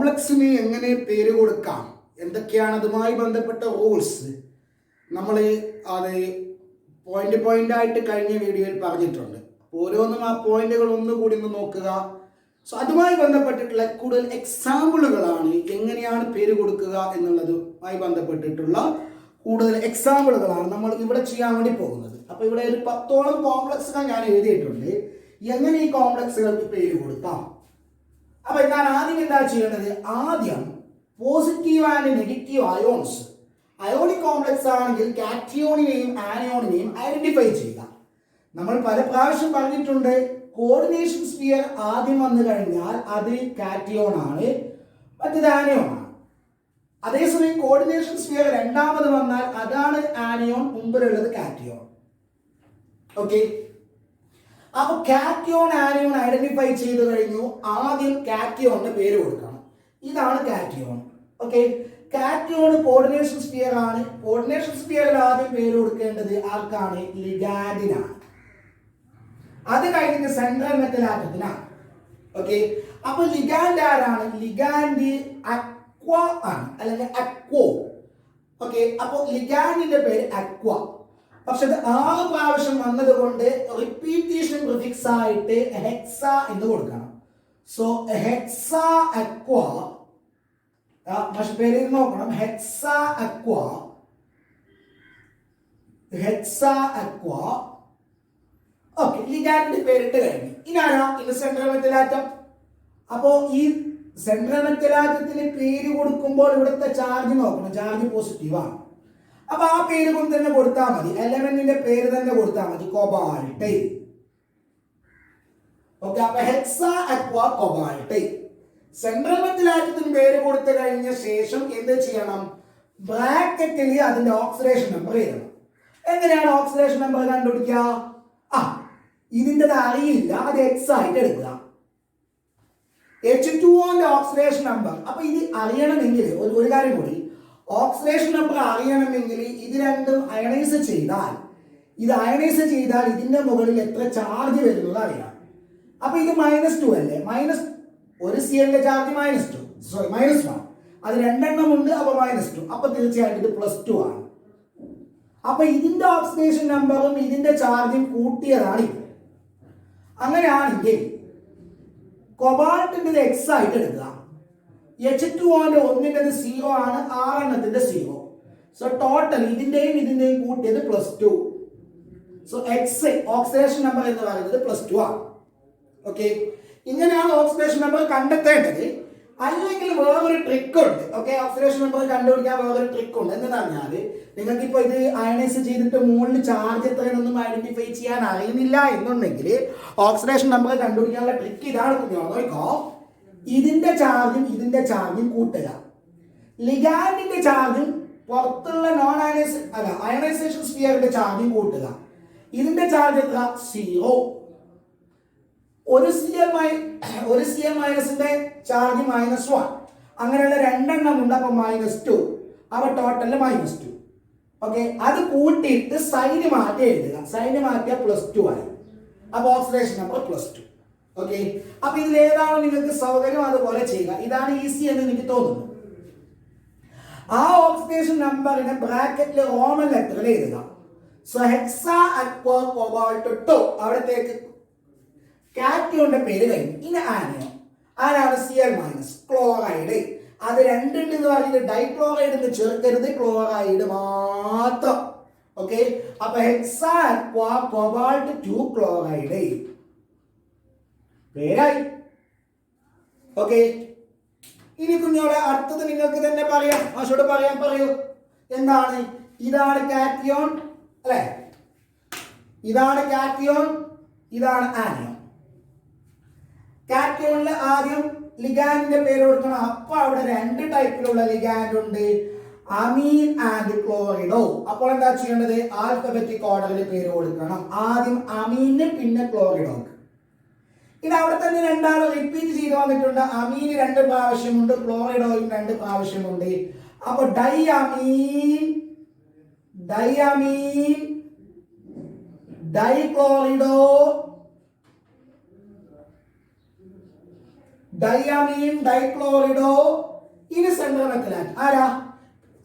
കോംപ്ലക്സിന് എങ്ങനെ പേര് കൊടുക്കാം, എന്തൊക്കെയാണ് അതുമായി ബന്ധപ്പെട്ട റൂൾസ്, നമ്മൾ അത് പോയിന്റ് ആയിട്ട് കഴിഞ്ഞ വീഡിയോയിൽ പറഞ്ഞിട്ടുണ്ട്. ഓരോന്നും ആ പോയിന്റുകൾ ഒന്നുകൂടി ഒന്ന് നോക്കുക. സോ അതുമായി ബന്ധപ്പെട്ടിട്ടുള്ള കൂടുതൽ എക്സാമ്പിളുകളാണ്, എങ്ങനെയാണ് പേര് കൊടുക്കുക എന്നുള്ളതുമായി ബന്ധപ്പെട്ടിട്ടുള്ള കൂടുതൽ എക്സാമ്പിളുകളാണ് നമ്മൾ ഇവിടെ ചെയ്യാൻ വേണ്ടി പോകുന്നത്. അപ്പോൾ ഇവിടെ ഒരു 10ഓളം കോംപ്ലക്സുകൾ ഞാൻ എഴുതിയിട്ടുണ്ട്, എങ്ങനെ ഈ കോംപ്ലക്സുകൾക്ക് പേര് കൊടുക്കാം. അപ്പൊ ഞാൻ ആദ്യം എന്താ ചെയ്യേണ്ടത്, ആദ്യം positive and negative ions, ionic complex ആണെങ്കിൽ കാറ്റിയോണിനെയും ആനയോണിനെയും ഐഡന്റിഫൈ ചെയ്യുക. നമ്മൾ പല പ്രാവശ്യം പറഞ്ഞിട്ടുണ്ട്, കോർഡിനേഷൻ സ്ഫിയർ ആദ്യം വന്നു കഴിഞ്ഞാൽ അത് കാറ്റിയോൺ ആണ്, മറ്റേത് ആനയോൺ ആണ്. അതേസമയം കോർഡിനേഷൻ സ്ഫിയർ രണ്ടാമത് വന്നാൽ അതാണ് ആനയോൺ, മുമ്പിലുള്ളത് കാറ്റിയോൺ. ഓക്കെ, അപ്പൊ കാറ്റിയോൺ ആനയോൺ ഐഡന്റിഫൈ ചെയ്ത് കഴിഞ്ഞു. ആദ്യം കാറ്റിയോണിന് പേര് കൊടുക്കണം. ഇതാണ് cation. Okay, cation coordination sphere ആണ്. കോർഡിനേഷൻ സ്ഫിയറിൽ ആദ്യം പേര് കൊടുക്കേണ്ടത് ആർക്കാണ്? ലിഗാൻഡിനാണ്. അത് കഴിഞ്ഞിട്ട് സെൻട്രൽ മെറ്റൽ ആറ്റത്തിനാണ്. ഓക്കെ, അപ്പൊ ലിഗാൻഡ് ആരാണ്? ലിഗാൻഡ് അക്വ ആണ്, അല്ലെങ്കിൽ അക്വോ. ഓക്കെ, അപ്പൊ ലിഗാൻഡിന്റെ പേര് അക്വ. പക്ഷെ അത് 6 പ്രാവശ്യം വന്നത് കൊണ്ട് റിപ്പീറ്റേഷൻ പ്രിഫിക്സ് ആയിട്ട് ഹെക്സ എന്ന് കൊടുക്കണം. സോ ഹെക്സ അക്വ, പേര് നോക്കണം, hexa aqua, hexa aqua. Okay, ലിഗാൻഡിന്റെ പേരിട്ട് കഴിഞ്ഞു. ഇനാരാ? ഇത് സെൻട്രൽ മെറ്റൽ ആറ്റം. അപ്പോ ഈ സെൻട്രൽ മെറ്റൽ ആറ്റത്തിന് പേര് കൊടുക്കുമ്പോൾ ഇവിടുത്തെ ചാർജ് നോക്കണം, ചാർജ് പോസിറ്റീവ് ആണ്. അപ്പൊ ആ പേര് കൊണ്ട് തന്നെ കൊടുത്താൽ മതി, എലമെന്റിന്റെ പേര് തന്നെ കൊടുത്താൽ മതി, കൊബാൾട്ട്. ഓക്കെ, അപ്പൊ hexa aqua cobalt. Central metal ആറ്റത്തിന് പേര് കൊടുത്തു കഴിഞ്ഞ ശേഷം എന്ത് ചെയ്യണം? ബ്രാക്കറ്റിൽ അതിന്റെ ഓക്സിഡേഷൻ നമ്പർ എഴുതണം. എങ്ങനെയാണ് ഓക്സിഡേഷൻ നമ്പർ കണ്ടുപിടിക്കുക? ഇതിൻ്റെ അറിയില്ല, അത് എക്സ് ആയിട്ട് എടുക്കുക. H2O oxidation number. അപ്പൊ ഇത് അറിയണമെങ്കിൽ ഒരു കാര്യം കൂടി, ഓക്സിഡേഷൻ നമ്പർ അറിയണമെങ്കിൽ ഇത് രണ്ടും അയണൈസ് ചെയ്താൽ, ഇതിന്റെ മുകളിൽ എത്ര ചാർജ് വരുന്നത് അറിയാം. അപ്പൊ ഇത് -2 അല്ലേ? ഒരു CLന്റെ ചാർജ് -1. അത് രണ്ടെണ്ണം ഉണ്ട്, അപ്പൊ -2. അപ്പൊ തീർച്ചയായിട്ടും ഇത് +2 ആണ്. അപ്പൊ ഇതിന്റെ ഓക്സിഡേഷൻ നമ്പറും ഇതിന്റെ ചാർജും കൂട്ടിയതാണ് ഇത്. അങ്ങനെയാണെങ്കിൽ കൊബാൾട്ടിന്റെ എക്സ് ആയിട്ട് എടുക്കുക. H2O ഒന്നിൻ്റെത് 0 ആണ്, 6 എണ്ണത്തിന്റെ 0. സോ ടോട്ടൽ ഇതിന്റെയും കൂട്ടിയത് +2. സോ എക്സ് ഓക്സിഡേഷൻ നമ്പർ എന്ന് പറയുന്നത് +2 ആണ്. ഓക്കെ, ഇങ്ങനെയാണ് ഓക്സിഡേഷൻ നമ്പർ കണ്ടെത്തേണ്ടത്. അല്ലെങ്കിൽ വേറൊരു ട്രിക്ക് ഉണ്ട്. ഓക്കെ, ഓക്സിഡേഷൻ നമ്പർ കണ്ടുപിടിക്കാൻ വേറൊരു ട്രിക്ക് ഉണ്ട്. എന്താണെന്ന് പറഞ്ഞാൽ, നിങ്ങൾക്ക് ഇപ്പോൾ ഇത് അയണൈസ് ചെയ്തിട്ട് മുകളിൽ ചാർജ് എത്രയെന്നൊന്നും ഐഡന്റിഫൈ ചെയ്യാൻ അറിയുന്നില്ല എന്നുണ്ടെങ്കിൽ ഓക്സിഡേഷൻ നമ്പർ കണ്ടുപിടിക്കാനുള്ള ട്രിക്ക് ഇതാണ്. നോക്കോ, ഇതിന്റെ ചാർജും കൂട്ടുക, ലിഗാൻഡിന്റെ ചാർജും പുറത്തുള്ള അയണൈസേഷൻ സ്ഫിയറിന്റെ ചാർജും കൂട്ടുക. ഇതിന്റെ ചാർജ് എത്ര? 0. ഒരു Cl മൈനസിന്റെ ചാർജ് -1. അങ്ങനെയുള്ള രണ്ടെണ്ണം ഉണ്ട്, അപ്പൊ -2. അവ ടോട്ടലിൽ -2. ഓക്കെ, അത് കൂട്ടിയിട്ട് സൈന് മാറ്റി എഴുതുക. സൈന് മാറ്റിയ +2 ആയി. അപ്പൊ ഓക്സിഡേഷൻ നമ്പർ +2. ഓക്കെ, അപ്പൊ ഇതിൽ ഏതാണോ നിങ്ങൾക്ക് സൗകര്യം അതുപോലെ ചെയ്യുക. ഇതാണ് ഈസി എന്ന് എനിക്ക് തോന്നുന്നു. ആ ഓക്സിഡേഷൻ നമ്പറിനെ ബ്രാക്കറ്റിൽ റോമൻ ലെറ്ററിൽ എഴുതുക. So Hexa aqua cobalt 2. അവിടത്തേക്ക് കാറ്റിയോന്റെ പേര് കഴിഞ്ഞു. ഇനി ആനയോ, ആരാണ്? Cl- chloride. അത് രണ്ടുണ്ട് എന്ന് പറഞ്ഞിട്ട് ഡൈക്ലോറൈഡ് എന്ന് ചേർക്കരുത്, ക്ലോറൈഡ് മാത്രം. ഓക്കെ, അപ്പൊ ഹെക്സ അക്വ കൊബാൾട്ട് 2 ക്ലോറൈഡ് പേരായി. ഓക്കെ, ഇനി കുഞ്ഞോളെ അടുത്തത് നിങ്ങൾക്ക് തന്നെ പറയാം, മാഷോട് പറയൂ. എന്താണ്? ഇതാണ് കാറ്റിയോൺ അല്ലെ? ഇതാണ് കാറ്റിയോൺ, ഇതാണ് ആനയോൺ. കാറ്റിയോണിൽ ആദ്യം ലിഗാൻഡിന്റെ പേര് കൊടുക്കണം. അപ്പൊ അവിടെ 2 ടൈപ്പിലുള്ള ലിഗാൻഡ് ഉണ്ട്, അമീൻ ആൻഡ് ക്ലോറിഡോ. അപ്പോൾ എന്താ ചെയ്യേണ്ടത്? ആൽഫബറ്റിക് ഓർഡറിൽ പേര് കൊടുക്കണം. ആദ്യം അമീന്, പിന്നെ ക്ലോറിഡോക്ക്. ഇത് അവിടെ തന്നെ രണ്ടാളും റിപ്പീറ്റ് ചെയ്ത് വന്നിട്ടുണ്ട്. അമീന് 2 പ്രാവശ്യമുണ്ട്, ക്ലോറിഡോയും 2 പ്രാവശ്യമുണ്ട്. അപ്പൊ ഡൈഅമീൻ, ഡൈക്ലോറിഡോ, ഡൈഅമീൻ ഡൈക്ലോറിഡോ ഇനി സെൻട്രൽ മെത്തലാറ്റ് ആരാ?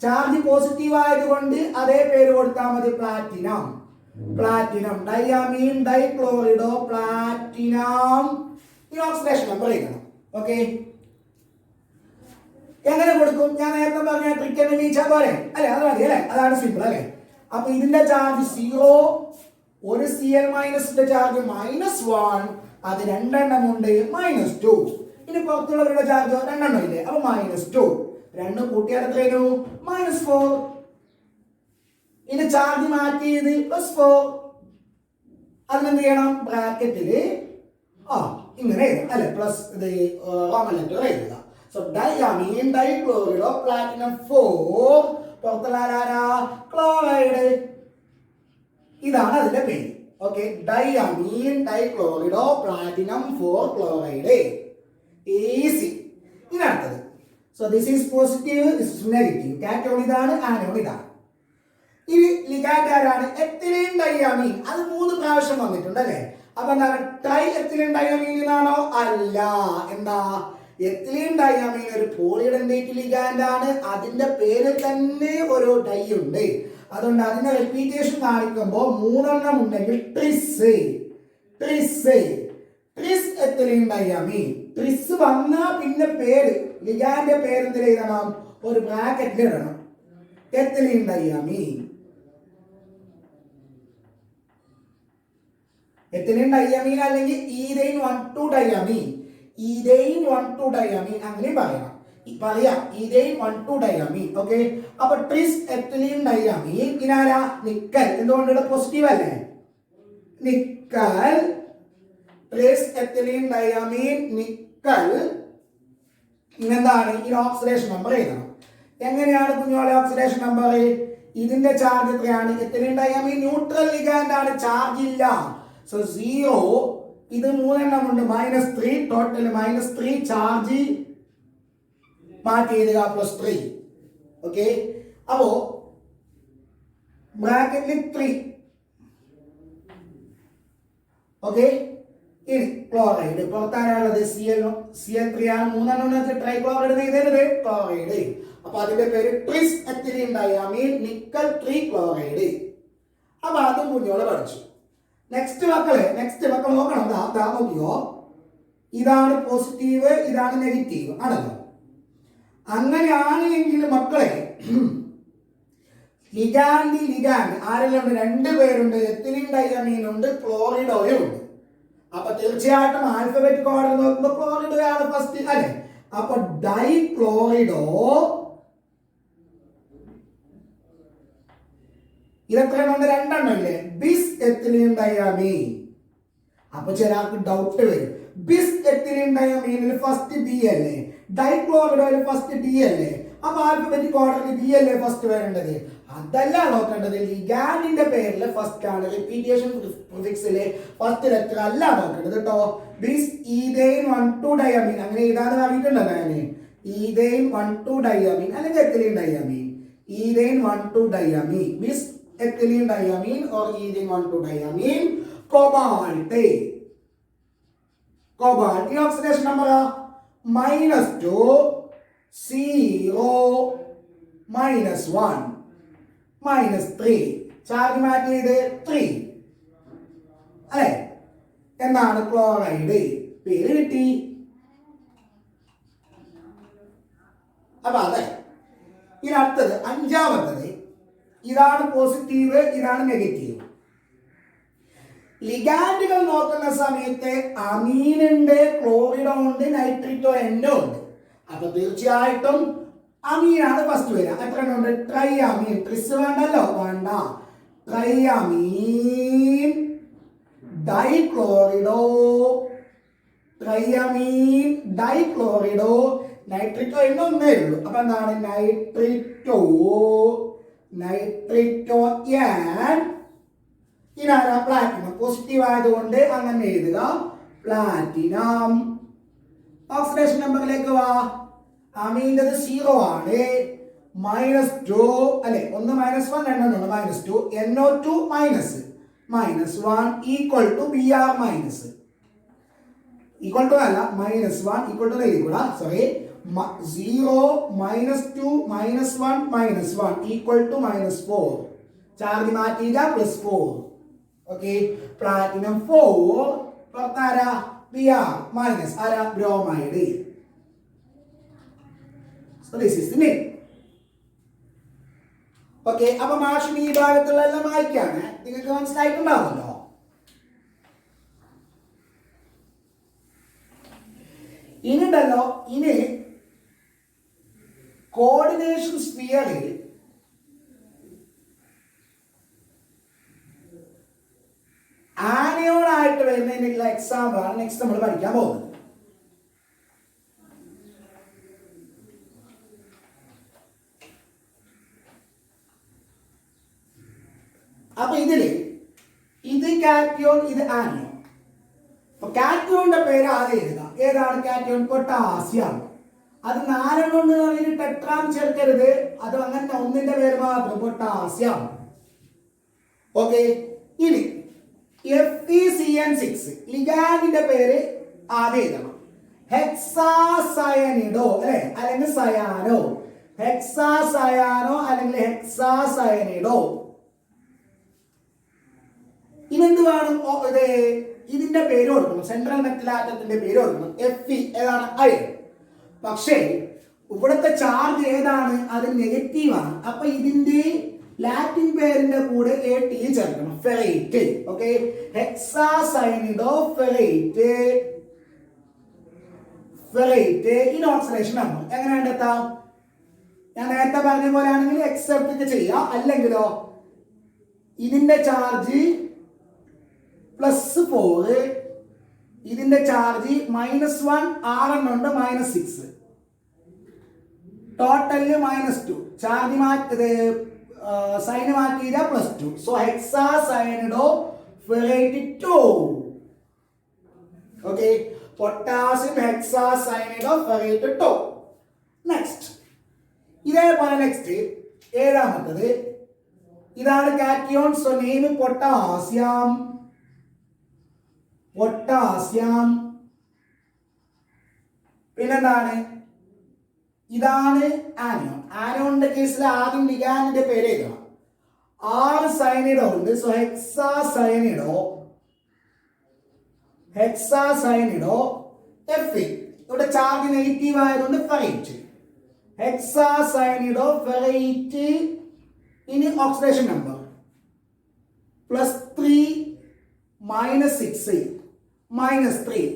ചാർജ് പോസിറ്റീവ് ആയതുകൊണ്ട് അതേ പേര് കൊടുത്താൽ മതി, platinum. Platinum diammine dichlorido platinum. ഈ ഓക്സിഡേഷൻ നമ്പർ എഴുതണം. ഓക്കെ, എങ്ങനെ കൊടുക്കും? ഞാൻ നേരത്തെ പറഞ്ഞ ട്രിക്ക് എന്ന് വീച്ചാൽ പോലെ അല്ലെ? അത് മതി അല്ലെ? അതാണ് സിമ്പിൾ അല്ലെ? അപ്പൊ ഇതിന്റെ ചാർജ് 0, ഒരു Cl മൈനസിന്റെ ചാർജ് -1, അത് രണ്ടെണ്ണം ഉണ്ട് -2. ഇനി പുറത്തുള്ളവരുടെ ചാർജ് രണ്ടെണ്ണം ഇല്ലേ? അപ്പൊ -2 രണ്ടും കൂട്ടിയാൽ എത്രയായിരുന്നു? -4. ഇനി ചാർജ് മാറ്റിയത് +4. അതിനെന്ത് ചെയ്യണം? ബ്രാക്കറ്റില് ഇങ്ങനെ എഴുതാം അല്ലെ? പ്ലസ് ഇത് റോമൻ ലെറ്റർ എഴുതുക. സോ ഡൈഅമീൻ ഡൈക്ലോറിഡോ പ്ലാറ്റിനം 4, പുറത്തുള്ള ക്ലോറൈഡ്. ഇതാണ് അതിന്റെ പേര്. Okay, diammine dichlorido platinum 4 chloride. Easy. ഇനി അടുത്തത്, so this is positive, this is negative. Cation ഇതാണ്, ആനോൺ ഇതാണ്. ഇനി ലിഗാൻഡ് ആരാണ്? Ethylene diamine. അത് 3 പ്രാവശ്യം വന്നിട്ടുണ്ട് അല്ലെ? അപ്പൊ എന്താണ്? ട്രൈ എത്തിലീൻ ഡൈഅമീൻ എന്നാണോ? അല്ല. എന്താ? എത്തിലീൻ ഡൈഅമീൻ ഒരു പോളിഡെൻഡേറ്റ് ലിഗാൻഡ് ആണ്. അതിന്റെ പേര് തന്നെ ഒരു ഡൈ ഉണ്ട്. അതുകൊണ്ട് അതിന്റെ റിപ്പീറ്റേഷൻ കാണിക്കുമ്പോൾ 3 എണ്ണം ഉണ്ടെങ്കിൽ tris, tris, tris ethylene diamine. Tris വന്നാ പിന്നെ പേര്, ലിഗാൻഡിന്റെ പേര് എന്തിൽ എഴുതണം? ഒരു ബ്രാക്കറ്റിൽ ഇടണം. എത്തിലീൻ ഡൈഅമീൻ. എത്തിലീൻ ഡൈഅമീൻ അല്ലെങ്കിൽ ഈഥൈൻ 1,2 ഡൈഅമീൻ. ഈഥൈൻ 1,2 ഡൈഅമീൻ അങ്ങനെ പറയണം. പറയാം ഈഥൈൻ 1,2 ഡൈഅമീൻ. ഓക്കെ, അപ്പൊ ട്രിസ് എത്തിലീൻ ഡൈഅമീൻ. ഇനാരാ? നിക്കൽ. എന്തുകൊണ്ട് പോസിറ്റീവ് അല്ലേ? Nickel. Tris ethylene diamine nickel. ഇന്നെന്താണ്? ഈ ഓക്സിഡേഷൻ നമ്പർ എഴുതണം. എങ്ങനെയാണ് കുഞ്ഞോളെ ഓക്സിഡേഷൻ നമ്പർ? ഇതിന്റെ ചാർജ് എത്രയാണ്? എത്തിലീൻ ഡൈഅമീൻ ന്യൂട്രൽ ലിഗാൻഡ് ആണ്, ചാർജ് ഇല്ല. സോ 0, ഇത് 3 എണ്ണം ഉണ്ട്, -3, ടോട്ടൽ -3, ചാർജ് മാറ്റി എഴുതുക +3. ഓക്കെ, അപ്പോ ബ്രാക്കറ്റിൽ 3. ഓക്കെ, ഇനി ക്ലോറൈഡ് പുറത്താനുള്ളത് Cl3 ആണ്. 3 എണ്ണം ട്രൈക്ലോറൈഡ് എഴുതരുത്, ക്ലോറൈഡ്. അപ്പൊ അതിന്റെ പേര് tris ethylene diamine nickel 3 chloride. അപ്പൊ അതും കുഞ്ഞോളെ പഠിച്ചു. നെക്സ്റ്റ് മക്കൾ നോക്കണം. നോക്കിയോ, ഇതാണ് പോസിറ്റീവ്, ഇതാണ് നെഗറ്റീവ് ആണല്ലോ. അങ്ങനെയാണ് എങ്കിൽ മക്കളെ ലിഗാൻഡ് ആരെല്ലാം ഉണ്ട്? 2 പേരുണ്ട്. എത്തിലീൻ ഡൈഅമീൻ ഉണ്ട്, ക്ലോറിഡോയും ഉണ്ട്. അപ്പൊ തീർച്ചയായിട്ടും ആൽഫബറ്റിക് ഓർഡർ നോക്കുമ്പോൾ ക്ലോറിഡോയാണ് ഫസ്റ്റ് അല്ലെ? അപ്പൊ ഡൈക്ലോറിഡോ ഇതെത്രയുണ്ട്? 2 എണ്ണം ഇല്ലേ? ബിസ് എത്തിലീൻ ഡൈഅമീൻ. അപ്പൊ ചിലർക്ക് ഡൗട്ട് വരും, ബിസ് എത്തിലീൻ ഡൈഅമീനിൽ ഫസ്റ്റ് ബി അല്ലേ? ഡൈക്ലോറിഡോയിൽ ഫസ്റ്റ് ഡി അല്ലേ? അപ്പൊ ആൽഫബറ്റിക് ഓർഡറിൽ ബി അല്ലേ ഫസ്റ്റ് വരേണ്ടത്? അതല്ല നോക്കേണ്ടത്. ലിഗാൻഡിന്റെ പേരിൽ ഫസ്റ്റ് ആണ്. റിപ്പീറ്റേഷൻ പ്രിഫിക്സിലെ ഫസ്റ്റ് ലെറ്റർ അല്ല നോക്കേണ്ടത് കേട്ടോ. ബിസ് ഈഥൈൻ 1,2 ഡൈഅമീൻ അങ്ങനെ ഇതാണ് പറഞ്ഞിട്ടുണ്ടല്ലോ ഞാൻ. ഈഥൈൻ 1,2 ഡൈഅമീൻ അല്ലെങ്കിൽ ethylene diamine. Ethane 1,2 diamine, bis ethylene diamine or ethane 1,2 diamine. Cobalt. ഈ ഓക്സിഡേഷൻ നമ്പർ -2, 0, -1, -3. ചാർജ് മാറ്റിയത് 3 അല്ലെ? എന്താണ്? ക്ലോറൈഡ്. പേര് കിട്ടി. അപ്പൊ അതെ. ഇനി അടുത്തത് 5ാമത്തത്. ഇതാണ് പോസിറ്റീവ്, ഇതാണ് നെഗറ്റീവ്. ലിഗാൻഡുകൾ നോക്കുന്ന സമയത്ത് അമീനുണ്ട്, ക്ലോറിഡോ ഉണ്ട്, നൈട്രിറ്റോ എൻഡോ ഉണ്ട്. അപ്പൊ തീർച്ചയായിട്ടും അമീനാണ് ഫസ്റ്റ് വരിക. എത്ര ഉണ്ട്? ട്രൈഅമീൻ. ട്രിസ് വേണ്ടല്ലോ, വേണ്ട. ട്രൈഅമീൻ ഡൈക്ലോറിഡോ, ട്രൈഅമീൻ ഡൈക്ലോറിഡോ. നൈട്രിറ്റോ എണ്ണ ഒന്നേ ഉള്ളൂ. അപ്പൊ എന്താണ്? നൈട്രിറ്റോ ഇനാണ് പ്ലാറ്റിനം. പോസിറ്റീവ് ആയതുകൊണ്ട് അങ്ങനെ എഴുതുക, പ്ലാറ്റിനം. ഓക്സിഡേഷൻ നമ്പറിലേക്ക് വാ. അമീൻ്റെത് 0 ആണ്, -2 അല്ലെ? 1 -1 രണ്ടെണ്ണം -2. NO2 -1 = Br-. ഈക്വൽ ടു അല്ല -1 ഈക്വൽ ടു എഴുതിക്കൂടാ, സോറി 0 -2 -1 -1 ഈക്വൽ ടു -4. ചാർജ് മാറ്റിയില്ല +4. ഓക്കെ, പ്ലാറ്റിനം 4 പുറത്താരാ Br മൈനസ് ആരാ bromide. So this is the name. Okay, അപ്പൊ മാഷിന് ഈ ഭാഗത്തുള്ള എല്ലാം വായിക്കാണ്, നിങ്ങൾക്ക് മനസ്സിലായിട്ടുണ്ടാവുമല്ലോ. ഇനിണ്ടല്ലോ, ഇനി കോർഡിനേഷൻ സ്ഫിയറിൽ ആനയോൺ ആയിട്ട് വരുന്നതിനുള്ള എക്സാമ്പിൾ ആണ് നെക്സ്റ്റ് നമ്മൾ പഠിക്കാൻ പോകുന്നത്. അപ്പൊ ഇതില് ഇത് കാറ്റയോൺ, ഇത് ആനയോൺ. അപ്പൊ കാറ്റയോണിന്റെ പേര് ആദ്യം എഴുതുക. ഏതാണ് കാറ്റയോൺ? പൊട്ടാസ്യം. അത് 4 കൊണ്ട് അതിന് ടെട്രാം ചേർക്കരുത്, അത് അങ്ങനെ ഒന്നിന്റെ പേര് മാത്രം, പൊട്ടാസ്യം. ഓക്കെ, ഇനി FeCN6 ലിഗാൻഡിന്റെ പേര് ആദ്യം എഴുതണം. ഹെക്സാസയനിഡോ അല്ലെ, അല്ലെങ്കിൽ സയാനോ. ഹെക്സാസയാനോ അല്ലെങ്കിൽ ഹെക്സാസയനിഡോ. ഇതെന്ത് വേണം? ഇതിന്റെ പേര് കൊടുക്കണം, സെൻട്രൽ മെറ്റൽ ആറ്റത്തിന്റെ പേര് കൊടുക്കണം. Fe ഏതാണ്? അയൺ. പക്ഷേ ഇവിടുത്തെ ചാർജ് ഏതാണ്? അത് നെഗറ്റീവ് ആണ്. അപ്പൊ ഇതിന്റെ ലാറ്റിൻ പേരിന്റെ കൂടെ AT ചേർക്കണം, ferrite. Okay, hexacyanido ferrite. Ferrite in oxidation number എങ്ങനെ കണ്ടെത്താം? ഞാൻ നേരത്തെ പറഞ്ഞ പോലെ ആണെങ്കിൽ എക്സെപ്റ്റ് ചെയ്യാം, അല്ലെങ്കിലോ ഇതിന്റെ ചാർജ് +4, ഇതിന്റെ ചാർജ് -1, 6 ഉണ്ട് -6, ടോട്ടല് -2. ചാർജ് മാറ്റി സൈന് മാറ്റിയില്ല +2. So hexacyanido ferrite 2. Okay, potassium hexacyanido ferrite 2. Next ഇതേപോലെ നെക്സ്റ്റ് ഏഴാമത്തത് ഇതാണ് cation. So name potassium. Potassium. പിന്നെന്താണ്? ഇതാണ് ആനോൺ. ആനോണിന്റെ കേസിൽ ആദ്യം ലിഗാൻഡിന്റെ പേര് എഴുതണം. 6 സയനൈഡോ ഉണ്ട്. So hexacyanido. Hexacyanido Fe. ഇവിടെ ചാർജ് നെഗറ്റീവ് ആയതുകൊണ്ട് ഫെറൈറ്റ്. Hexacyanido ferrite. ഇനി ഓക്സിഡേഷൻ നമ്പർ +3 -6 -3.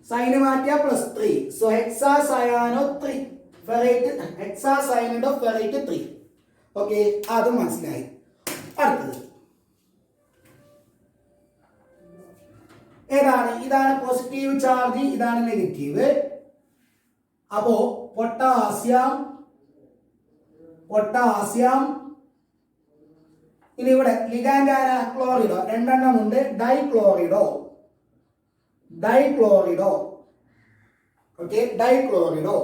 സൈന് മാറ്റിയ +3. So hexacyano 3 ferrite. Hexacyanido ferrite 3. Okay, അത് മനസ്സിലായി. അടുത്തത് ഏതാണ്? ഇതാണ് പോസിറ്റീവ് ചാർജ്, ഇതാണ് നെഗറ്റീവ്. അപ്പോ പൊട്ടാസ്യം. പൊട്ടാസ്യം. ഇനി ഇവിടെ ലിഗാൻഡ് ആണ് ക്ലോറിഡോ. 2 എണ്ണം ഉണ്ട്. Dichlorido. Dichlorido. Okay, dichlorido.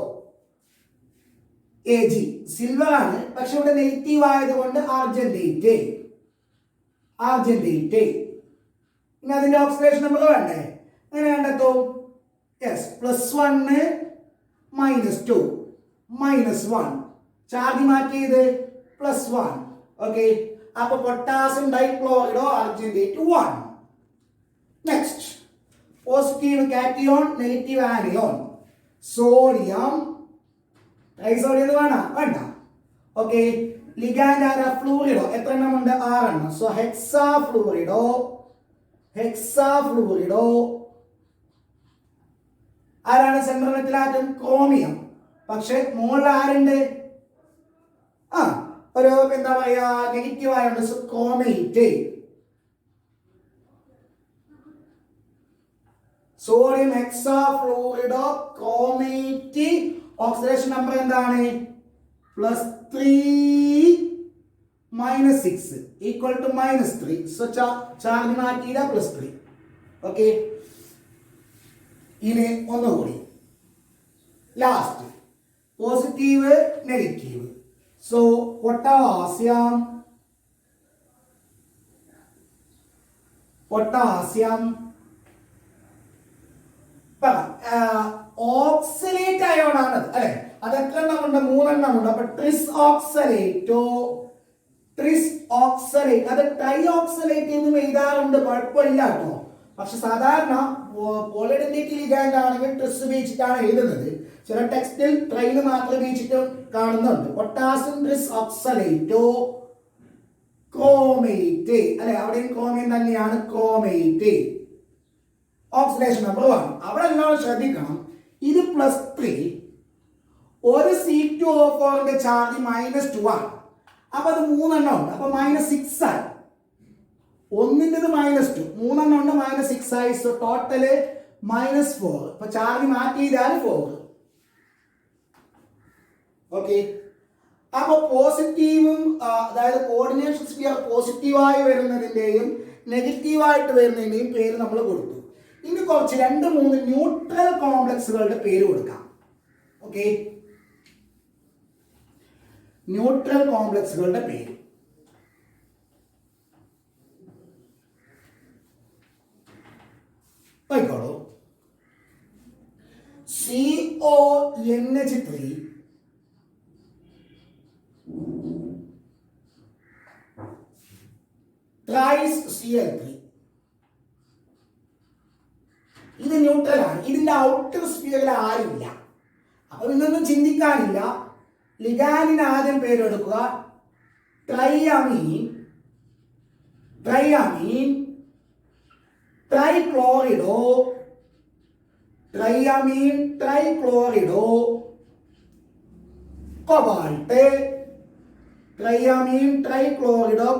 Ag silver ആണ്, പക്ഷെ ഇവിടെ നെഗറ്റീവ് ആയതുകൊണ്ട് അർജന്റേറ്റ്. അർജന്റേറ്റ്. ഇനി അതിന്റെ ഓക്സിഡേഷൻ നമ്പർ വേണ്ടേ? എങ്ങനെ കണ്ടെത്തും? യെസ്, +1 -2 -1. ചാർജ് മാറ്റിയത് +1. ഓക്കെ, അപ്പൊ potassium dichlorido argentate 1. Next positive cation, negative anion. Sodium. Trisodium വേണ്ട. ഓക്കെ, ലിഗാൻഡ് ആരാ? ഫ്ലൂറിഡോ. എത്ര എണ്ണം ഉണ്ട്? 6 എണ്ണം. So hexafluorido. ഹെക്സാഫ്ലൂറിഡോ. ആരാണ് സെൻട്രൽ മെറ്റൽ ആറ്റം? ക്രോമിയം. പക്ഷെ മുകളിൽ ആരുണ്ട്? ഒരു എന്താ പറയാ, നെഗറ്റീവ് ആയുണ്ട്. So chromate. Sodium hexafluorido chromate. Oxidation number എന്താണ്? +3 -6 ഈക്വൽ ടു -3. സോ ചാർജ് മാറ്റിയില്ല +3. ഓക്കെ, ഇനി ഒന്നുകൂടി last positive negative. So potassium. Potassium. Oxalate ion ആണ് അല്ലെ. അത് എത്ര എണ്ണം ഉണ്ട്? 3 എണ്ണം ഉണ്ട്. അപ്പൊ ട്രിസ് ഓക്സലേറ്റ് അത് ട്രൈ ഓക്സലേറ്റ് എന്നും എഴുതാറുണ്ട്, കുഴപ്പമില്ല കേട്ടോ. പക്ഷെ സാധാരണ പോളിഡെന്റിറ്റി ലിഗാൻഡ് ആണെങ്കിൽ ട്രിസ് ഉപയോഗിച്ചിട്ടാണ് എഴുതുന്നത്. ചില ടെക്സ്റ്റിൽ ട്രൈന് മാത്രം ഉപയോഗിച്ചിട്ട് കാണുന്നുണ്ട്. പൊട്ടാസ്യം ട്രിസ് ഓക്സലേറ്റോ ക്രോമേറ്റ് അല്ലെ, അവിടെയും ക്രോമിയം തന്നെയാണ് ക്രോമേറ്റ്. Oxidation number 1. അവിടെ എല്ലാവരും ശ്രദ്ധിക്കണം, ഇത് +3, ഒരു C2O4ന്റെ ചാർജ് -2 ആണ്. അപ്പൊ അത് 3 എണ്ണം ഉണ്ട്. അപ്പൊ -6 ആയി. ഒന്നിൻ്റെത് -2, 3 എണ്ണം ഉണ്ട്, -6 ആയി. So total -4. അപ്പൊ ചാർജ് മാറ്റി ചെയ്താൽ 4. ഓക്കെ. അപ്പൊ പോസിറ്റീവും അതായത് കോർഡിനേഷൻ സ്ഫിയർ പോസിറ്റീവായി വരുന്നതിന്റെയും നെഗറ്റീവായിട്ട് വരുന്നതിന്റെയും പേര് നമ്മൾ കൊടുത്തു. ഇനി കുറച്ച് 2-3 ന്യൂട്രൽ കോംപ്ലക്സുകളുടെ പേര് കൊടുക്കാം. ഓക്കെ, ന്യൂട്രൽ കോംപ്ലക്സുകളുടെ പേര്. പോയിക്കോളൂ. CONH3 thrice Cl3. ഇത് ന്യൂട്രൽ ആണ്. ഇതിന്റെ ഔട്ടർ സ്ഫിയറിൽ ആരുമില്ല. അപ്പൊ ഇതൊന്നും ചിന്തിക്കാനില്ല. ലിഗാനിന് ആദ്യം പേരെടുക്കുക. ട്രൈക്ലോറിഡോ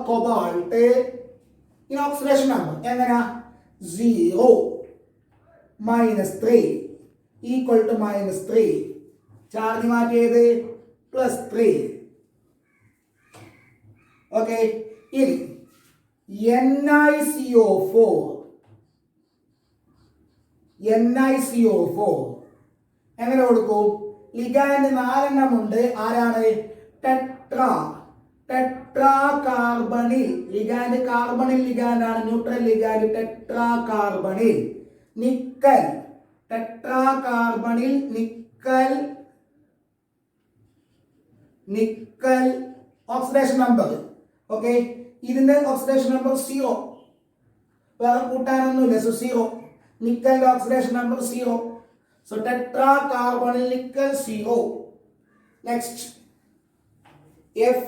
കൊബാൾട്ട്. ഈ ഓക്സിഡേഷൻ നമ്പർ എങ്ങനെയാ? 0 -3 ഈക്വൽ ടു -3. ചാർജ് മാറ്റിയത് +3. ഓക്കെ. ഇനി NiCO4 എങ്ങനെ കൊടുക്കും? ലിഗാൻഡ് 4 എണ്ണം ഉണ്ട്. ആരാണ്? Tetra carbonyl. Ligand carbonyl ligand ആണ്, neutral ligand tetra carbonyl. Nickel, tetra carbonyl nickel oxidation number. Okay, ഇതിന്റെ ഓക്സിഡേഷൻ നമ്പർ 0, വേറെ കൂട്ടാനൊന്നുമില്ല. സോ 0. നിക്കലിന്റെ oxidation number 0. So tetra carbonyl nickel 0. Next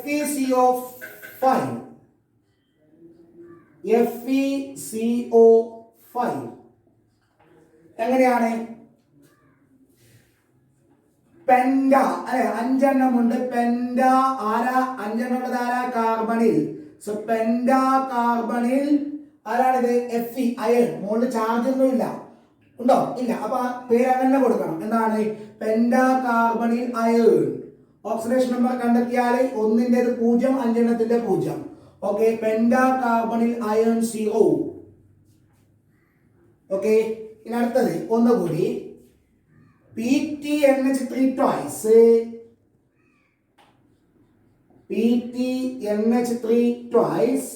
FeCO5 എങ്ങനെയാണ്? പെൻഡ അല്ലെ, 5 എണ്ണം ഉണ്ട്. പെൻഡ ആരാ? 5 എണ്ണം ഉള്ളത് ആരാ? കാർബണിൽ. സോ പെൻഡ കാർബണിൽ ആരാണിത്? Fe iron. മുകളിൽ ചാർജ് ഒന്നും ഇല്ല, ഉണ്ടോ? ഇല്ല. അപ്പൊ പേര് അങ്ങനെ കൊടുക്കണം. എന്താണ്? Penta carbonyl iron. Oxidation number കണ്ടെത്തിയാൽ 1ന്റേത് 0, 5 എണ്ണത്തിന്റെ 0. Okay, penta carbonyl iron 0. Okay. ഇനി അടുത്തത് ഒന്നുകൂടി. PTNH3 twice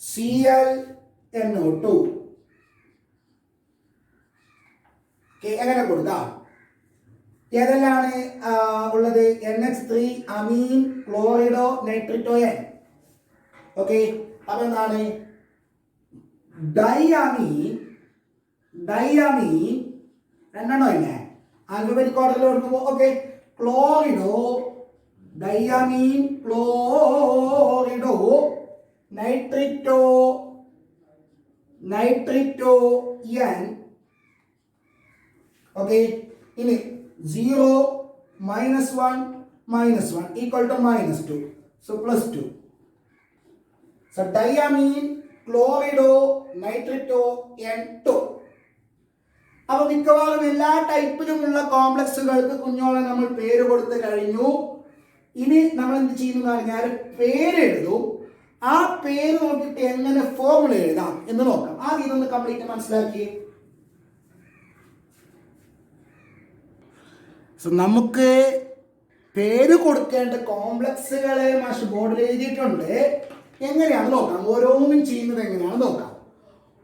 ClNO2. എങ്ങനെ കൊടുക്കാം? ഏതെല്ലാണ് ഉള്ളത്? NH3 അമീൻ, ക്ലോറിഡോ, നൈട്രിറ്റോയൻ. ഓക്കെ. അപ്പൊ എന്താണ്? ഡൈഅമീൻ 2 എണ്ണം ഇല്ലേ? ആൽഫബറ്റിക് ഓർഡറിൽ കൊടുക്കുമ്പോൾ ഓക്കെ. ക്ലോറിഡോ, ഡൈഅമീൻ, ക്ലോറിഡോ, നൈട്രിറ്റോയൻ. ഓക്കെ. ഇനി 0 -1 ഈക്വൽ ടു -2. സോ +2. സോ ഡൈഅമീൻ, ക്ലോറിഡോ, നൈട്രിറ്റോയൻ 2. അപ്പൊ മിക്കവാറും എല്ലാ ടൈപ്പിലുമുള്ള കോംപ്ലക്സുകൾക്ക് കുഞ്ഞോളെ നമ്മൾ പേര് കൊടുത്തു കഴിഞ്ഞു. ഇനി നമ്മൾ എന്ത് ചെയ്യുന്നു പറഞ്ഞാൽ പേരെഴുതും. ആ പേര് നോക്കിയിട്ട് എങ്ങനെ ഫോർമുല എഴുതാം എന്ന് നോക്കാം. ആദ്യം ഇതൊന്ന് കംപ്ലീറ്റ് മനസ്സിലാക്കി. നമുക്ക് പേര് കൊടുക്കേണ്ട കോംപ്ലക്സുകളെ മാഷ് ബോർഡിൽ എഴുതിയിട്ടുണ്ട്. എങ്ങനെയാണ് നോക്കാം, ഓരോന്നും ചെയ്യുന്നത് എങ്ങനെയാണ് നോക്കാം.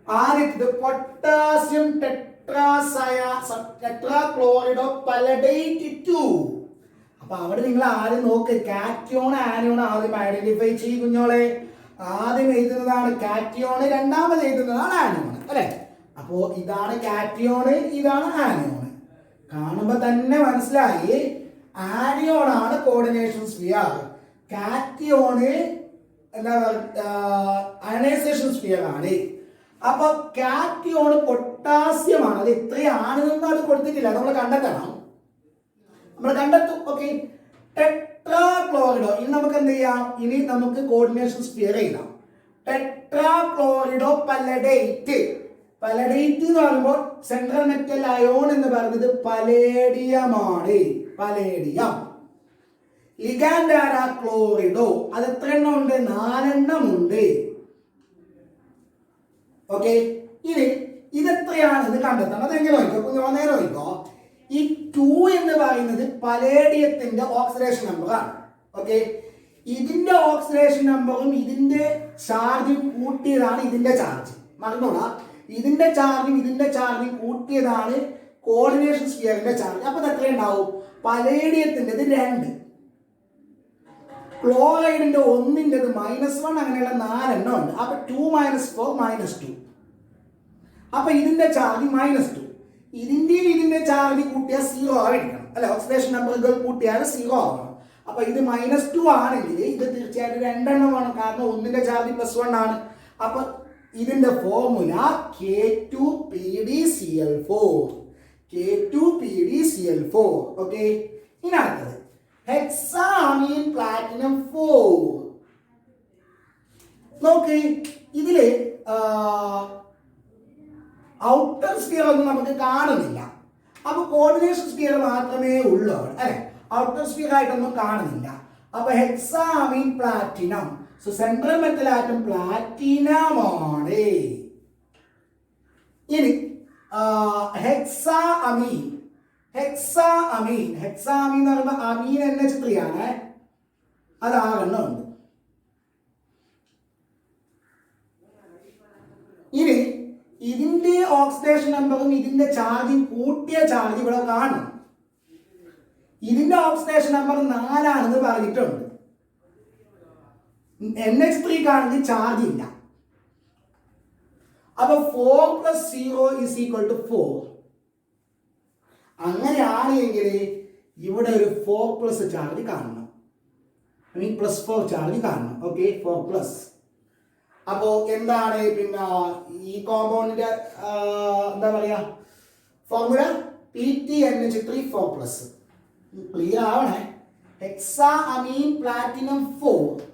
ആദ്യത്തെ പൊട്ടാസ്യം ടെട്രാ ടെട്രാക്ലോറൈഡ് ഓഫ് പലഡേറ്റ് 2. അപ്പൊ അവിടെ നിങ്ങൾ ആദ്യം നോക്ക്, കാറ്റിയോൺ ആനിയോൺ ആദ്യം ഐഡന്റിഫൈ ചെയ്യും കുഞ്ഞോളെ. ആദ്യം എഴുതുന്നതാണ് കാറ്റിയോൺ, രണ്ടാമത് എഴുതുന്നതാണ് ആനിയോൺ അല്ലെ. അപ്പോ ഇതാണ് കാറ്റിയോൺ, ഇതാണ് ആനിയോൺ. കാണുമ്പോ തന്നെ മനസ്സിലായി ആനിയോൺ ആണ് കോർഡിനേഷൻ സ്ഫിയർ, കാറ്റിയോണ് എന്താ അയണൈസേഷൻ സ്ഫിയർ ആണ്. അപ്പൊ കാറ്റിയോൺ പൊട്ടാസ്യം ആണ്. അത് എത്രയാണെന്നൊന്നും അത് കൊടുത്തിട്ടില്ല, നമ്മൾ കണ്ടെത്തണം. നമ്മൾ കണ്ടെത്തും. ഓക്കെ, ടെട്രാക്ലോറിഡോ. ഇനി നമുക്ക് എന്ത് ചെയ്യാം, ഇനി നമുക്ക് കോർഡിനേഷൻ സ്ഫിയർ ചെയ്യാം. ടെട്രാക്ലോറിഡോ പലഡേറ്റ്. പലഡേറ്റ് എന്ന് പറയുമ്പോൾ സെൻട്രൽ മെറ്റൽ അയോൺ എന്ന് പറയുന്നത് പലേഡിയം ആണ്. പലേഡിയം. ലിഗാൻഡ് ആരാ? ക്ലോറിഡോ. അത് എത്ര എണ്ണം ഉണ്ട്? 4 എണ്ണം ഉണ്ട്. ഓക്കെ, ഇനി ഇതെത്രയാണെന്ന് കണ്ടെത്തണം. അതെങ്ങനെ നോക്കോ, നേരെ നോക്കോ. ഈ 2 എന്ന് പറയുന്നത് പലേഡിയത്തിന്റെ ഓക്സിഡേഷൻ നമ്പർ ആണ്. ഓക്കെ, ഇതിന്റെ ഓക്സിഡേഷൻ നമ്പറും ഇതിന്റെ ചാർജും കൂട്ടിയതാണ് ഇതിന്റെ ചാർജ്. മറന്നോളാ, ഇതിന്റെ ചാർജും കൂട്ടിയതാണ് കോർഡിനേഷൻ സ്ഫിയറിന്റെ ചാർജ്. അപ്പൊ എത്ര ഉണ്ടാവും? പലേഡിയത്തിന്റെ 2, ക്ലോറൈഡിന്റെ 1ൻ്റെത് -1, അങ്ങനെയുള്ള 4 എണ്ണം ഉണ്ട്. അപ്പൊ 2 - 4 -2. അപ്പൊ ഇതിന്റെ ചാർജ് -2. ഇതിന്റെ ചാർജ് കൂട്ടിയാൽ 0 ആയിരിക്കണം അല്ലെ. ഓക്സിഡേഷൻ നമ്പറുകൾ കൂട്ടിയാൽ 0 ആവണം. അപ്പൊ ഇത് -2 ആണെങ്കിൽ ഇത് തീർച്ചയായിട്ടും 2 എണ്ണമാണ്, കാരണം 1ന്റെ ചാർജ് +1 ആണ്. അപ്പൊ ഇതിന്റെ ഫോർമുല K2PdCl4. K2PdCl4. ഓക്കെ, ഇനി അടുത്തത് ഹെക്സാമീൻ പ്ലാറ്റിനം 4. നോക്ക്, ഇതില് ഔട്ടർ സ്ഫിയർ ഒന്നും നമുക്ക് കാണുന്നില്ല. അപ്പൊ കോർഡിനേഷൻ സ്ഫിയർ മാത്രമേ ഉള്ളൂ അല്ലെ, ഔട്ടർ സ്ഫിയർ ആയിട്ടൊന്നും കാണുന്നില്ല. അപ്പൊ hexammine platinum. So central metal atom platinum ആണ്. ഇനി ഹെക്സാഅമീൻ. ഹെക്സാഅമീൻ എന്ന് പറയുമ്പോൾ അമീൻ NH3 ആണ്. അത് 6 എണ്ണം ഉണ്ട്. ഇനി ഇതിന്റെ ഓക്സിഡേഷൻ നമ്പറും ഇതിന്റെ ചാർജും കൂട്ടിയ ചാർജ് ഇവിടെ കാണും. ഇതിന്റെ ഓക്സിഡേഷൻ നമ്പർ 4 ആണെന്ന് പറഞ്ഞിട്ടുണ്ട്. NH3 കാണുന്നത് ചാർജ് ഇല്ല. അപ്പൊ 4 + 0 = 4. അങ്ങനെയാണെങ്കിൽ ഇവിടെ ഒരു 4+ ചാർജ് കാണണം, +4 ചാർജ് കാണണം. ഓക്കെ, 4+. അപ്പോ എന്താണ് പിന്നെ ഈ കോമ്പൗണ്ടിന്റെ എന്താ പറയാ ഫോർമുല? PtNH3 4+. ക്ലിയർ ആവണേ. Hexammine platinum 4.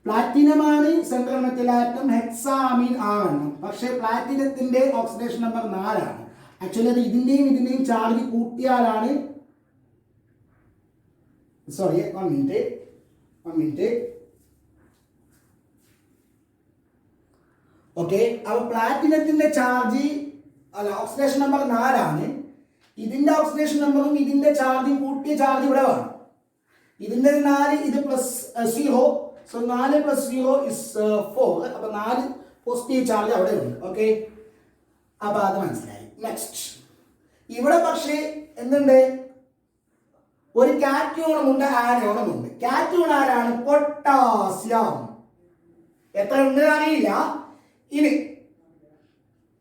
പ്ലാറ്റിനം ആണ് സെൻട്രൽ മെറ്റൽ ആറ്റം, ഹെക്സാഅമീൻ 6 എണ്ണം. പക്ഷേ പ്ലാറ്റിനത്തിന്റെ ഓക്സിഡേഷൻ നമ്പർ 4 ആണ്. ആക്ച്വലി അത് ഇതിന്റെയും ചാർജ് കൂട്ടിയാലാണ്. Sorry, 1 minute. ഓക്കെ, അപ്പൊ പ്ലാറ്റിനത്തിന്റെ ചാർജ് ഓക്സിഡേഷൻ നമ്പർ 4 ആണ്. ഇതിന്റെ ഓക്സിഡേഷൻ നമ്പറും ഇതിന്റെ ചാർജും കൂട്ടിയ ചാർജ് ഇവിടെ വേണം. ഇതിന്റെ 4, ഇത് +0. സോ 4 + 0 = 4. അപ്പൊ 4 പോസിറ്റീവ് ചാർജ് അവിടെ ഉണ്ട്. ഓക്കെ, അപ്പൊ അത് മനസ്സിലായി. നെക്സ്റ്റ്, ഇവിടെ പക്ഷേ എന്തുണ്ട്? ഒരു കാറ്റിയോണും ഉണ്ട്, ആനിയോണും ഉണ്ട്. കാറ്റിയോൺ ആരാണ്? പൊട്ടാസ്യം. എത്ര ഉണ്ട് അറിയില്ല. ഇനി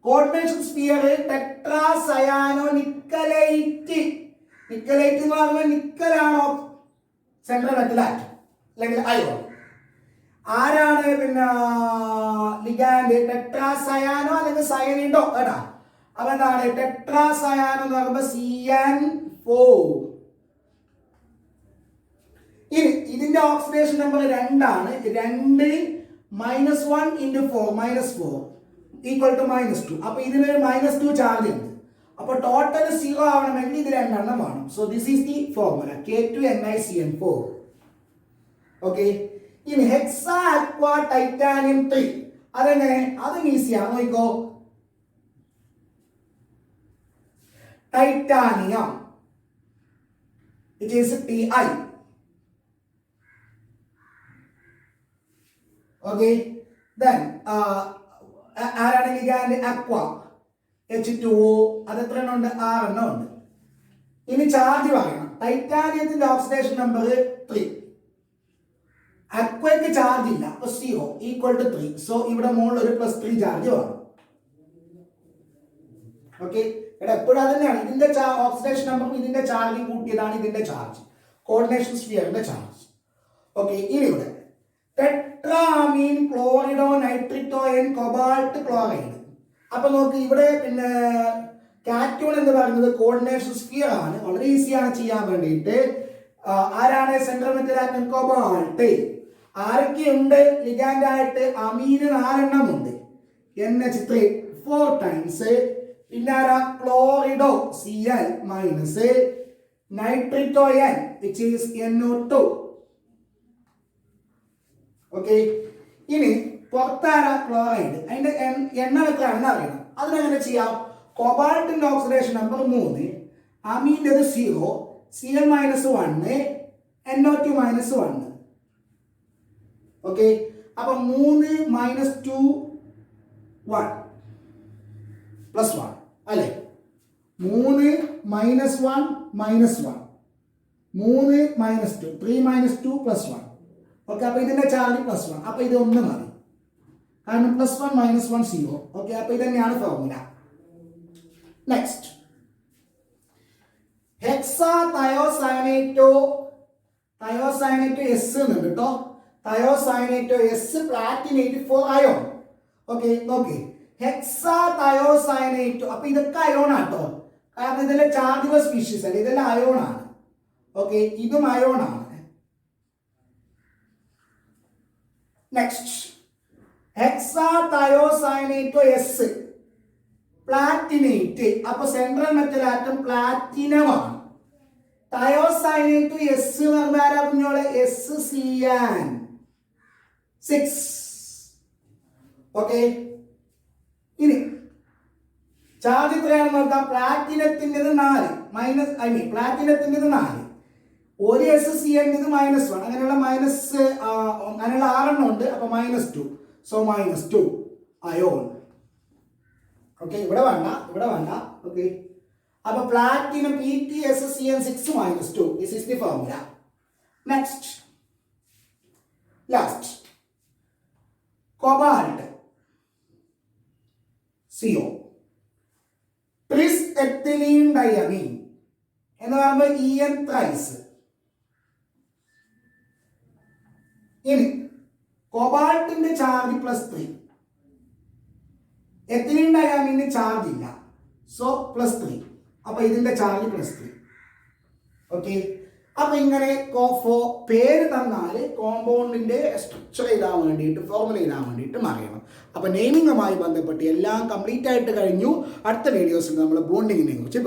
കോർഡിനേഷൻ സ്ഫിയർ ടെട്രാസയാനോ നിക്കലൈറ്റ്. നിക്കലൈറ്റ് എന്ന് പറയുമ്പോൾ നിക്കലാണോ സെൻട്രൽ മെറ്റൽ ആറ്റം അല്ലെങ്കിൽ അയോൺ. ആരാണ് പിന്നെ ലിഗാൻഡ്? ടെട്രാസയാനോ അല്ലെങ്കിൽ സയനൈഡോ കേട്ടാ. അപ്പൊ എന്താണ് ടെട്രാസയാനോ എന്ന് പറയുമ്പോൾ CN4. ഇനി ഇതിന്റെ ഓക്സിഡേഷൻ നമ്പർ 2 ആണ്. 2 -1 × 4 -4 = -2. അപ്പൊ ഇതിനൊരു -2 ചാർജ് ഉണ്ട്. അപ്പൊ ടോട്ടൽ 0 ആവണമെങ്കിൽ ഇത് 2 എണ്ണം വേണം. So this is the formula K2NiCN4. Okay, ഇനി ഹെക്സാ അക്വാ ടൈറ്റാനിയം 3. അതെങ്ങനെ? അതും ഈസിയാണ്. നോക്കോ, titanium it is Ti. Okay, then ആരാണ് ലിഗാൻഡ്? അക്വ. H2O അത് എത്ര എണ്ണം ഉണ്ട്? 6 എണ്ണം ഉണ്ട്. ഇനി ചാർജ് പറയണം. ടൈറ്റാനിയത്തിന്റെ ഓക്സിഡേഷൻ നമ്പർ 3. അക്വയ്ക്ക് ചാർജ് ഇല്ല, അപ്പൊ 0 ഈക്വൽ ടു 3. സോ ഇവിടെ മുകളിൽ ഒരു +3 ചാർജ് വേണം. ഓക്കെ, ഇവിടെ എപ്പോഴും അത് തന്നെയാണ്. ഇതിന്റെ ഓക്സിഡേഷൻ നമ്പറും ഇതിന്റെ ചാർജ് കൂട്ടിയതാണ് ഇതിന്റെ ചാർജ്, കോർഡിനേഷൻ സ്ഫിയറിന്റെ ചാർജ്. ഓക്കെ, ഇനി ഇവിടെ ടെട്രാമീൻ ക്ലോറിഡോ നൈട്രിറ്റോ എൻ കൊബാൾട്ട് ക്ലോറൈഡ്. അപ്പൊ നോക്ക് ഇവിടെ പിന്നെ കാറ്റോൺ എന്ന് പറയുന്നത് കോർഡിനേഷൻ സ്ഫിയർ ആണ്. വളരെ ഈസിയാണ് ചെയ്യാൻ വേണ്ടിയിട്ട്. ആരാണ് സെൻട്രൽ മെറ്റൽ ആറ്റം? കൊബാൾട്ട്. ആരൊക്കെയുണ്ട് ലിഗാൻഡ് ആയിട്ട്? അമീന് 4 എണ്ണം ഉണ്ട്, NH3 4 ടൈംസ്. പിന്നെ ആരാ? Chlorido Cl minus, nitrito N which is NO2. Okay, ഇനി പുറത്താരാ? ക്ലോറൈഡ്. അതിന്റെ എണ്ണം എത്രയാണെന്ന് അറിയണം. അതിനെങ്ങനെ ചെയ്യാം? കൊബാൾട്ടിന്റെ ഓക്സിഡേഷൻ നമ്പർ 3, അമീൻ്റെത് 0, Cl -1, NO2 -1. ഓക്കെ, അപ്പൊ 3 - 2 1 +1 അല്ലേ? 3 - 1 -1, 3 - 2 3 - 2 +1. ഓക്കെ, അപ്പൊ ഇതിന്റെ ചാർജ് +1. അപ്പൊ ഇത് 1 മതി, കാരണം +1 - 1 0. ഓക്കെ, അപ്പൊ ഇത് തന്നെയാണ് ഫോർമുല. നെക്സ്റ്റ് ഹെക്സാ തയോസയനേറ്റോ S എന്നുണ്ട് കേട്ടോ. Thiocyanato S platinate four ion. Okay, നോക്കി ഹെക്സാ തയോസയനേറ്റോ. അപ്പൊ ഇതൊക്കെ അയോൺ ആട്ടോ, കാരണം ഇതെല്ലാം ചാർജുള്ള സ്പീഷീസ് അല്ല, ഇതെല്ലാം അയോൺ ആണ്. ഓക്കെ, ഇതും അയോൺ ആണ്. Next hexa തയോസയനേറ്റോ S platinate. അപ്പൊ സെൻട്രൽ മെറ്റൽ ആറ്റം പ്ലാറ്റിനം ആണ്. തയോസയനേറ്റോ S എന്ന് പറഞ്ഞാൽ ആരാ കുഞ്ഞോളെ? SCN6. ഓക്കെ, ഇനി ചാർജ് എത്രയാണെന്ന് നോക്കാം. പ്ലാറ്റിനത്തിൻ്റെത് 4 പ്ലാറ്റിനത്തിൻ്റെത് 4, ഒരു SCN -1, അങ്ങനെയുള്ള അങ്ങനെയുള്ള 6 എണ്ണം ഉണ്ട്. അപ്പൊ -2, സോ -2 അയോൺ. ഓക്കെ, ഇവിടെ വേണ്ട. ഓക്കെ, അപ്പൊ platinum PtSCN6 -2. This is the formula. Next last cobalt CO tris ethylene diamine എന്ന് പറയുമ്പോൾ EN ത്രൈസ്. ഇനി കൊബാൾട്ടിന്റെ ചാർജ് +3, എത്തിലീൻ ഡയാമീന് ചാർജ് ഇല്ല, സോ +3. അപ്പൊ ഇതിന്റെ ചാർജ് +3. ഓക്കെ, അപ്പൊ ഇങ്ങനെ പേര് തന്നാല് കോമ്പൗണ്ടിന്റെ സ്ട്രക്ചർ ചെയ്താൻ വേണ്ടിയിട്ട്, ഫോർമുല ചെയ്താൻ വേണ്ടിയിട്ട് അറിയണം. അപ്പൊ നെയിമിങ്ങുമായി ബന്ധപ്പെട്ട് എല്ലാം കംപ്ലീറ്റ് ആയിട്ട് കഴിഞ്ഞു. അടുത്ത വീഡിയോസിൽ നമ്മൾ ബോണ്ടിങ്ങിനെ കുറിച്ച് പറയാം.